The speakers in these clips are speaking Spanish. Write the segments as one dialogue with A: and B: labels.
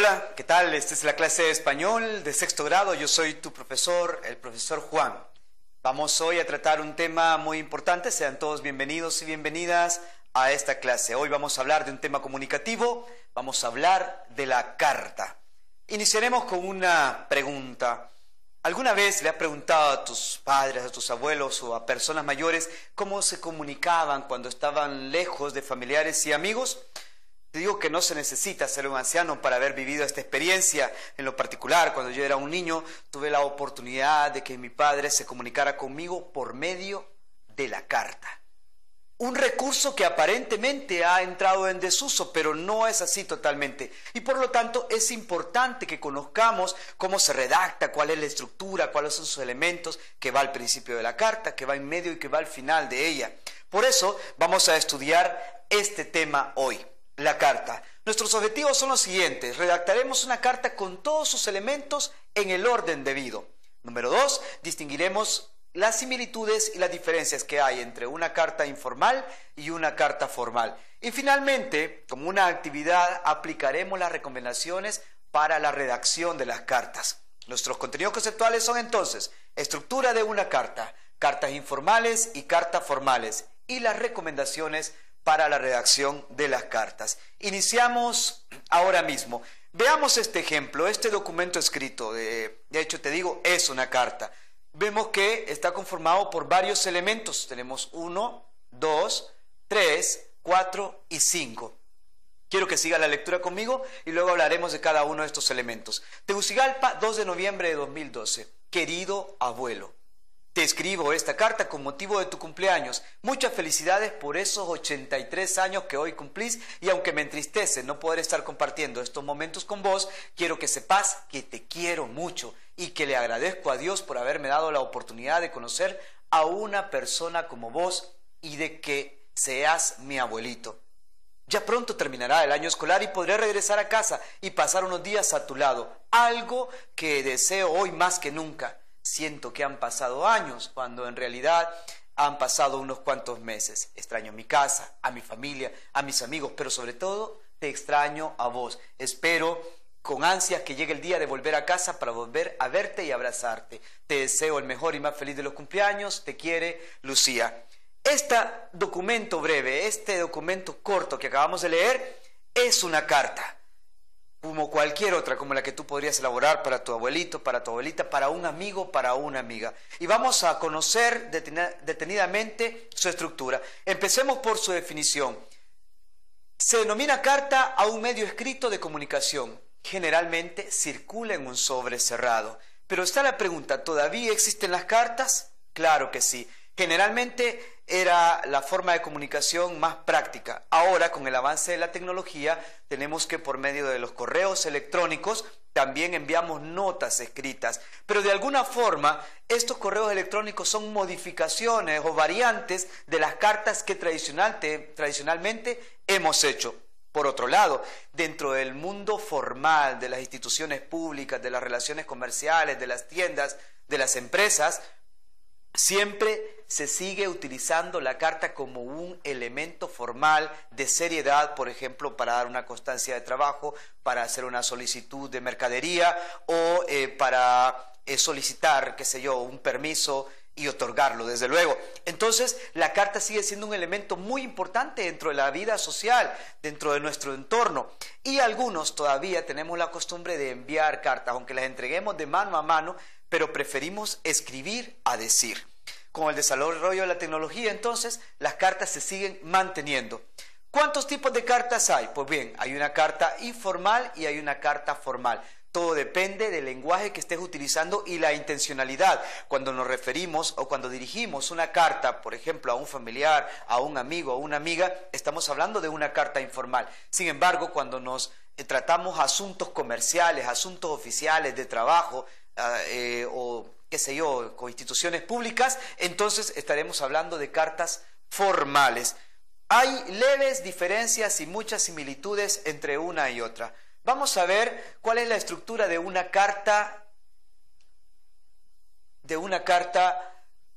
A: Hola, ¿qué tal? Esta es la clase de español de sexto grado. Yo soy tu profesor, el profesor Juan. Vamos hoy a tratar un tema muy importante. Sean todos bienvenidos y bienvenidas a esta clase. Hoy vamos a hablar de un tema comunicativo. Vamos a hablar de la carta. Iniciaremos con una pregunta. ¿Alguna vez le has preguntado a tus padres, a tus abuelos o a personas mayores cómo se comunicaban cuando estaban lejos de familiares y amigos? Te digo que no se necesita ser un anciano para haber vivido esta experiencia. En lo particular, cuando yo era un niño, tuve la oportunidad de que mi padre se comunicara conmigo por medio de la carta. Un recurso que aparentemente ha entrado en desuso, pero no es así totalmente. Y por lo tanto es importante que conozcamos cómo se redacta, cuál es la estructura, cuáles son sus elementos, que va al principio de la carta, que va en medio y que va al final de ella. Por eso vamos a estudiar este tema hoy. La carta. Nuestros objetivos son los siguientes. Redactaremos una carta con todos sus elementos en el orden debido. Número 2, distinguiremos las similitudes y las diferencias que hay entre una carta informal y una carta formal. Y finalmente, como una actividad, aplicaremos las recomendaciones para la redacción de las cartas. Nuestros contenidos conceptuales son entonces estructura de una carta, cartas informales y cartas formales y las recomendaciones para la redacción de las cartas. Iniciamos ahora mismo. Veamos este ejemplo, este documento escrito. De hecho, te digo, es una carta. Vemos que está conformado por varios elementos. Tenemos 1, 2, 3, 4 y 5. Quiero que siga la lectura conmigo y luego hablaremos de cada uno de estos elementos. Tegucigalpa, 2 de noviembre de 2012. Querido abuelo, te escribo esta carta con motivo de tu cumpleaños. Muchas felicidades por esos 83 años que hoy cumplís, y aunque me entristece no poder estar compartiendo estos momentos con vos, quiero que sepas que te quiero mucho y que le agradezco a Dios por haberme dado la oportunidad de conocer a una persona como vos y de que seas mi abuelito. Ya pronto terminará el año escolar y podré regresar a casa y pasar unos días a tu lado, algo que deseo hoy más que nunca. Siento que han pasado años, cuando en realidad han pasado unos cuantos meses. Extraño mi casa, a mi familia, a mis amigos, pero sobre todo te extraño a vos. Espero con ansias que llegue el día de volver a casa para volver a verte y abrazarte. Te deseo el mejor y más feliz de los cumpleaños. Te quiere, Lucía. Este documento breve, este documento corto que acabamos de leer, es una carta. Como cualquier otra, como la que tú podrías elaborar para tu abuelito, para tu abuelita, para un amigo, para una amiga. Y vamos a conocer detenidamente su estructura. Empecemos por su definición. Se denomina carta a un medio escrito de comunicación. Generalmente circula en un sobre cerrado. Pero está la pregunta, ¿todavía existen las cartas? Claro que sí. Generalmente era la forma de comunicación más práctica. Ahora, con el avance de la tecnología, tenemos que por medio de los correos electrónicos también enviamos notas escritas. Pero de alguna forma, estos correos electrónicos son modificaciones o variantes de las cartas que tradicionalmente hemos hecho. Por otro lado, dentro del mundo formal de las instituciones públicas, de las relaciones comerciales, de las tiendas, de las empresas, siempre se sigue utilizando la carta como un elemento formal de seriedad, por ejemplo, para dar una constancia de trabajo, para hacer una solicitud de mercadería o para solicitar, qué sé yo, un permiso y otorgarlo, desde luego. Entonces, la carta sigue siendo un elemento muy importante dentro de la vida social, dentro de nuestro entorno. Y algunos todavía tenemos la costumbre de enviar cartas, aunque las entreguemos de mano a mano, pero preferimos escribir a decir. Con el desarrollo de la tecnología, entonces, las cartas se siguen manteniendo. ¿Cuántos tipos de cartas hay? Pues bien, hay una carta informal y hay una carta formal. Todo depende del lenguaje que estés utilizando y la intencionalidad. Cuando nos referimos o cuando dirigimos una carta, por ejemplo, a un familiar, a un amigo, a una amiga, estamos hablando de una carta informal. Sin embargo, cuando nos tratamos asuntos comerciales, asuntos oficiales de trabajo o qué sé yo, con instituciones públicas, entonces estaremos hablando de cartas formales. Hay leves diferencias y muchas similitudes entre una y otra. Vamos a ver cuál es la estructura de una carta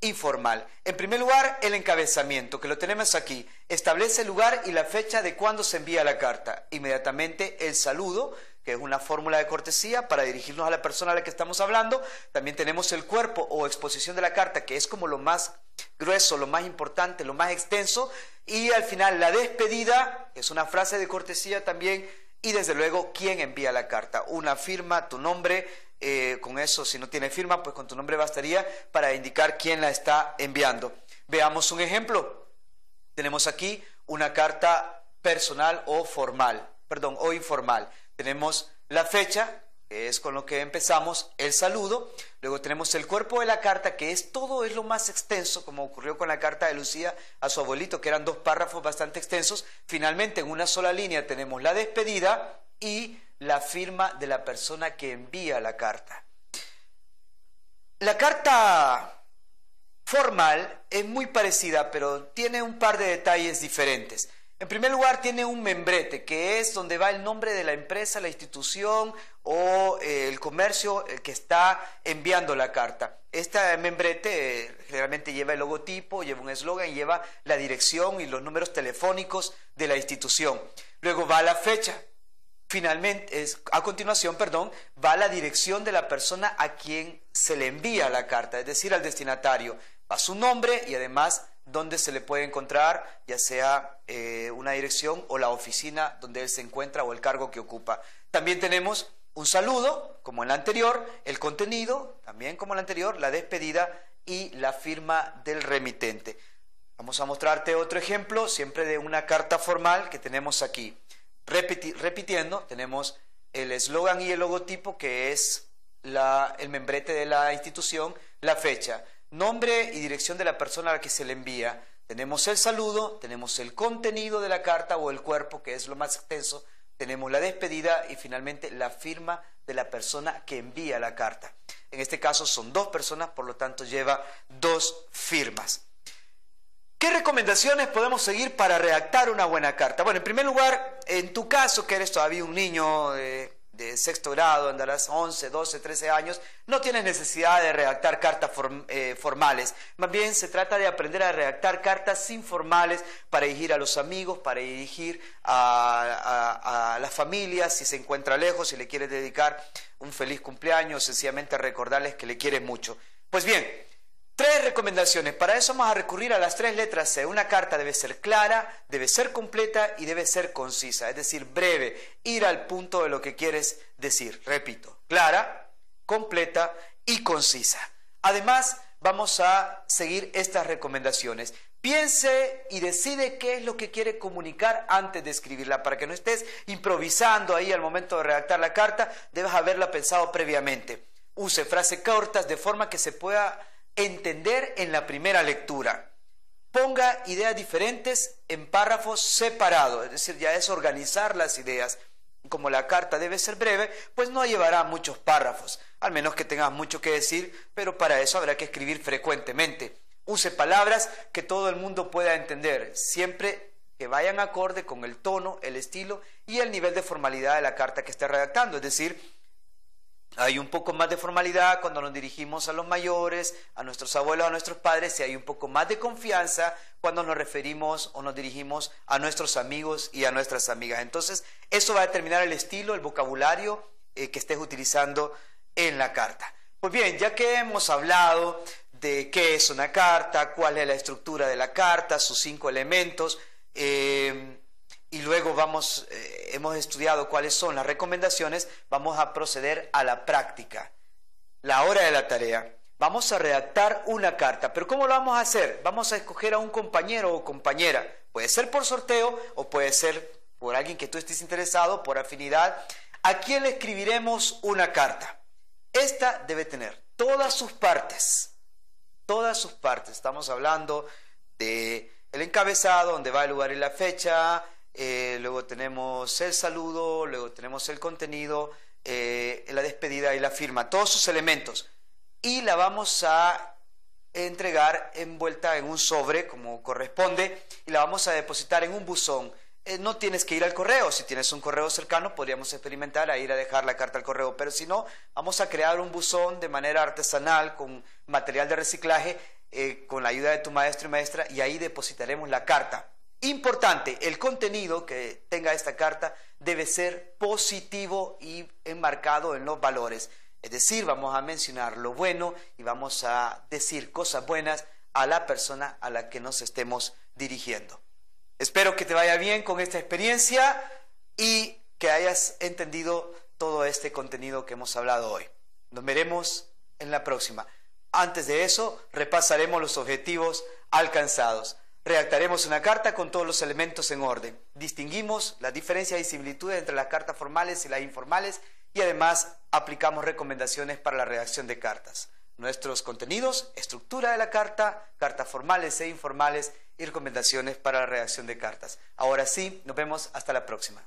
A: informal. En primer lugar, el encabezamiento, que lo tenemos aquí. Establece el lugar y la fecha de cuándo se envía la carta. Inmediatamente el saludo, que es una fórmula de cortesía para dirigirnos a la persona a la que estamos hablando. También tenemos el cuerpo o exposición de la carta, que es como lo más grueso, lo más importante, lo más extenso. Y al final la despedida, que es una frase de cortesía también. Y desde luego, ¿quién envía la carta? Una firma, tu nombre, con eso, si no tiene firma, pues con tu nombre bastaría para indicar quién la está enviando. Veamos un ejemplo. Tenemos aquí una carta personal o formal, perdón, o informal. Tenemos la fecha, que es con lo que empezamos, el saludo. Luego tenemos el cuerpo de la carta, que es todo, es lo más extenso, como ocurrió con la carta de Lucía a su abuelito, que eran 2 párrafos bastante extensos. Finalmente, en una sola línea tenemos la despedida y la firma de la persona que envía la carta. La carta formal es muy parecida, pero tiene un par de detalles diferentes. En primer lugar, tiene un membrete, que es donde va el nombre de la empresa, la institución o el comercio el que está enviando la carta. Este membrete generalmente lleva el logotipo, lleva un eslogan, lleva la dirección y los números telefónicos de la institución. Luego va la fecha. Finalmente, a continuación, va la dirección de la persona a quien se le envía la carta, es decir, al destinatario. Va su nombre y además donde se le puede encontrar, ya sea una dirección o la oficina donde él se encuentra o el cargo que ocupa. También tenemos un saludo, como en la anterior, el contenido, también como en la anterior, la despedida y la firma del remitente. Vamos a mostrarte otro ejemplo, siempre de una carta formal que tenemos aquí. Repitiendo, tenemos el eslogan y el logotipo, que es el membrete de la institución, la fecha, nombre y dirección de la persona a la que se le envía. Tenemos el saludo, tenemos el contenido de la carta o el cuerpo, que es lo más extenso, tenemos la despedida y finalmente la firma de la persona que envía la carta. En este caso son 2 personas, por lo tanto lleva 2 firmas. ¿Qué recomendaciones podemos seguir para redactar una buena carta? Bueno, en primer lugar, en tu caso, que eres todavía un niño de 6º grado, andarás 11, 12, 13 años, no tienes necesidad de redactar cartas formales. Más bien se trata de aprender a redactar cartas informales para dirigir a los amigos, para dirigir a la familia, si se encuentra lejos, si le quieres dedicar un feliz cumpleaños, sencillamente recordarles que le quieres mucho. Pues bien, 3 recomendaciones. Para eso vamos a recurrir a las 3 letras C. Una carta debe ser clara, debe ser completa y debe ser concisa, es decir, breve, ir al punto de lo que quieres decir. Repito, clara, completa y concisa. Además, vamos a seguir estas recomendaciones. Piense y decide qué es lo que quiere comunicar antes de escribirla, para que no estés improvisando ahí al momento de redactar la carta, debes haberla pensado previamente. Use frases cortas de forma que se pueda entender en la primera lectura. Ponga ideas diferentes en párrafos separados, es decir, ya es organizar las ideas. Como la carta debe ser breve, pues no llevará muchos párrafos, al menos que tengas mucho que decir, pero para eso habrá que escribir frecuentemente. Use palabras que todo el mundo pueda entender, siempre que vayan acorde con el tono, el estilo y el nivel de formalidad de la carta que esté redactando, es decir, hay un poco más de formalidad cuando nos dirigimos a los mayores, a nuestros abuelos, a nuestros padres, y hay un poco más de confianza cuando nos referimos o nos dirigimos a nuestros amigos y a nuestras amigas. Entonces, eso va a determinar el estilo, el vocabulario que estés utilizando en la carta. Pues bien, ya que hemos hablado de qué es una carta, cuál es la estructura de la carta, sus 5 elementos, y luego hemos estudiado cuáles son las recomendaciones, vamos a proceder a la práctica. La hora de la tarea. Vamos a redactar una carta, pero ¿cómo lo vamos a hacer? Vamos a escoger a un compañero o compañera. Puede ser por sorteo o puede ser por alguien que tú estés interesado, por afinidad. ¿A quién le escribiremos una carta? Esta debe tener todas sus partes. Todas sus partes. Estamos hablando de el encabezado, donde va el lugar y la fecha. Luego tenemos el saludo, luego tenemos el contenido, la despedida y la firma, todos sus elementos, y la vamos a entregar envuelta en un sobre como corresponde y la vamos a depositar en un buzón. No tienes que ir al correo, si tienes un correo cercano podríamos experimentar a ir a dejar la carta al correo, pero si no, vamos a crear un buzón de manera artesanal con material de reciclaje, con la ayuda de tu maestro y maestra, y ahí depositaremos la carta. Importante, el contenido que tenga esta carta debe ser positivo y enmarcado en los valores. Es decir, vamos a mencionar lo bueno y vamos a decir cosas buenas a la persona a la que nos estemos dirigiendo. Espero que te vaya bien con esta experiencia y que hayas entendido todo este contenido que hemos hablado hoy. Nos veremos en la próxima. Antes de eso, repasaremos los objetivos alcanzados. Redactaremos una carta con todos los elementos en orden. Distinguimos las diferencias y similitudes entre las cartas formales y las informales y además aplicamos recomendaciones para la redacción de cartas. Nuestros contenidos, estructura de la carta, cartas formales e informales y recomendaciones para la redacción de cartas. Ahora sí, nos vemos hasta la próxima.